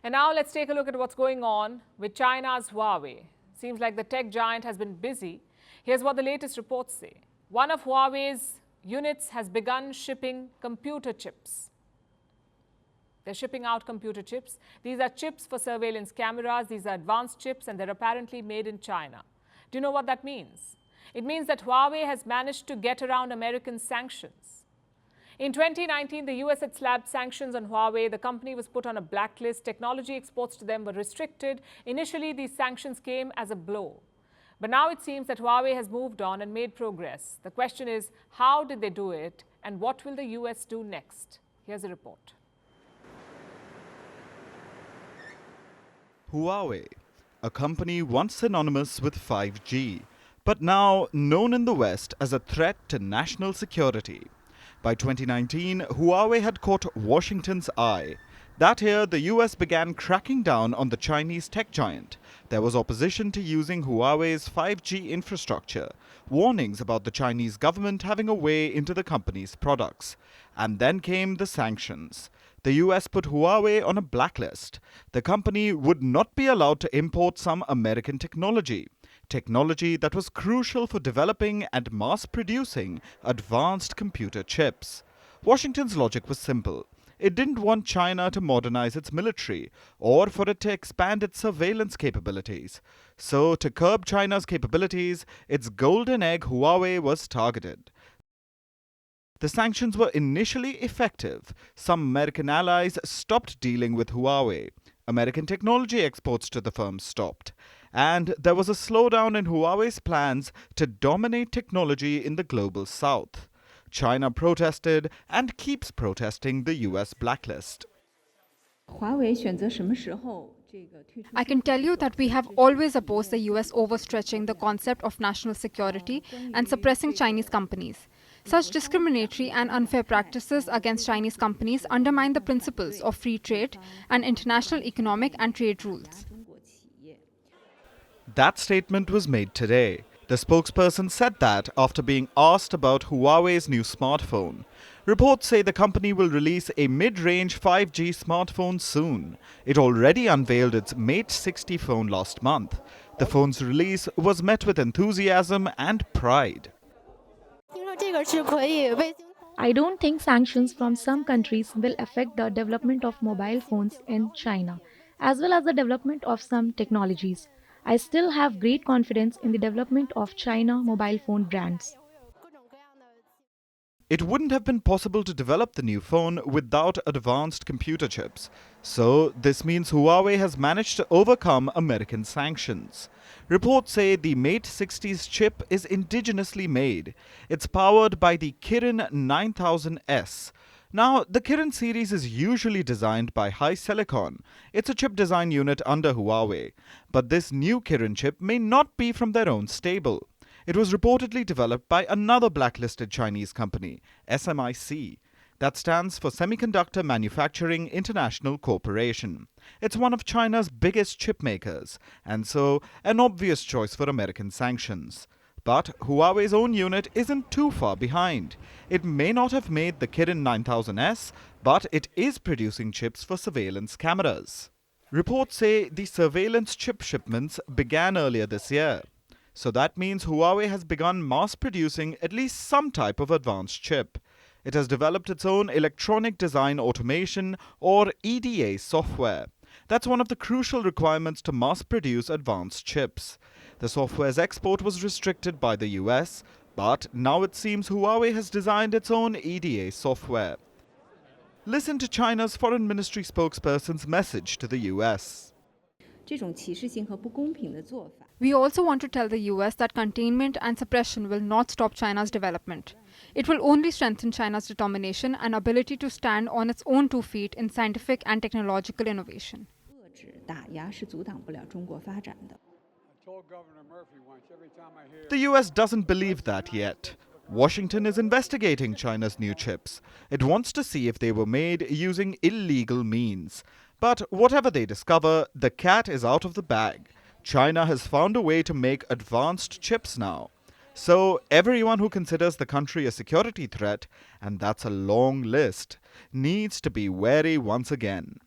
And now let's take a look at what's going on with China's Huawei. Seems like the tech giant has been busy. Here's what the latest reports say. One of Huawei's units has begun shipping computer chips. They're shipping out computer chips. These are chips for surveillance cameras. These are advanced chips, and they're apparently made in China. Do you know what that means? It means that Huawei has managed to get around American sanctions. In 2019, the US had slapped sanctions on Huawei. The company was put on a blacklist. Technology exports to them were restricted. Initially, these sanctions came as a blow. But now it seems that Huawei has moved on and made progress. The question is, how did they do it, and what will the US do next? Here's a report. Huawei, a company once synonymous with 5G, but now known in the West as a threat to national security. By 2019, Huawei had caught Washington's eye. That year, the US began cracking down on the Chinese tech giant. There was opposition to using Huawei's 5G infrastructure, warnings about the Chinese government having a way into the company's products. And then came the sanctions. The US put Huawei on a blacklist. The company would not be allowed to import some American technology that was crucial for developing and mass-producing advanced computer chips. Washington's logic was simple. It didn't want China to modernize its military or for it to expand its surveillance capabilities. So, to curb China's capabilities, its golden egg Huawei was targeted. The sanctions were initially effective. Some American allies stopped dealing with Huawei. American technology exports to the firm stopped. And there was a slowdown in Huawei's plans to dominate technology in the global south. China protested and keeps protesting the US blacklist. I can tell you that we have always opposed the US overstretching the concept of national security and suppressing Chinese companies. Such discriminatory and unfair practices against Chinese companies undermine the principles of free trade and international economic and trade rules. That statement was made today. The spokesperson said that after being asked about Huawei's new smartphone. Reports say the company will release a mid-range 5G smartphone soon. It already unveiled its Mate 60 phone last month. The phone's release was met with enthusiasm and pride. I don't think sanctions from some countries will affect the development of mobile phones in China, as well as the development of some technologies. I still have great confidence in the development of China mobile phone brands. It wouldn't have been possible to develop the new phone without advanced computer chips. So, this means Huawei has managed to overcome American sanctions. Reports say the Mate 60's chip is indigenously made. It's powered by the Kirin 9000S. Now, the Kirin series is usually designed by HiSilicon. It's a chip design unit under Huawei. But this new Kirin chip may not be from their own stable. It was reportedly developed by another blacklisted Chinese company, SMIC. That stands for Semiconductor Manufacturing International Corporation. It's one of China's biggest chip makers, and so an obvious choice for American sanctions. But Huawei's own unit isn't too far behind. It may not have made the Kirin 9000S, but it is producing chips for surveillance cameras. Reports say the surveillance chip shipments began earlier this year. So that means Huawei has begun mass-producing at least some type of advanced chip. It has developed its own electronic design automation, or EDA software. That's one of the crucial requirements to mass-produce advanced chips. The software's export was restricted by the US, but now it seems Huawei has designed its own EDA software. Listen to China's Foreign Ministry spokesperson's message to the US. We also want to tell the US that containment and suppression will not stop China's development. It will only strengthen China's determination and ability to stand on its own 2 feet in scientific and technological innovation. The US doesn't believe that yet. Washington is investigating China's new chips. It wants to see if they were made using illegal means. But whatever they discover, the cat is out of the bag. China has found a way to make advanced chips now. So everyone who considers the country a security threat, and that's a long list, needs to be wary once again.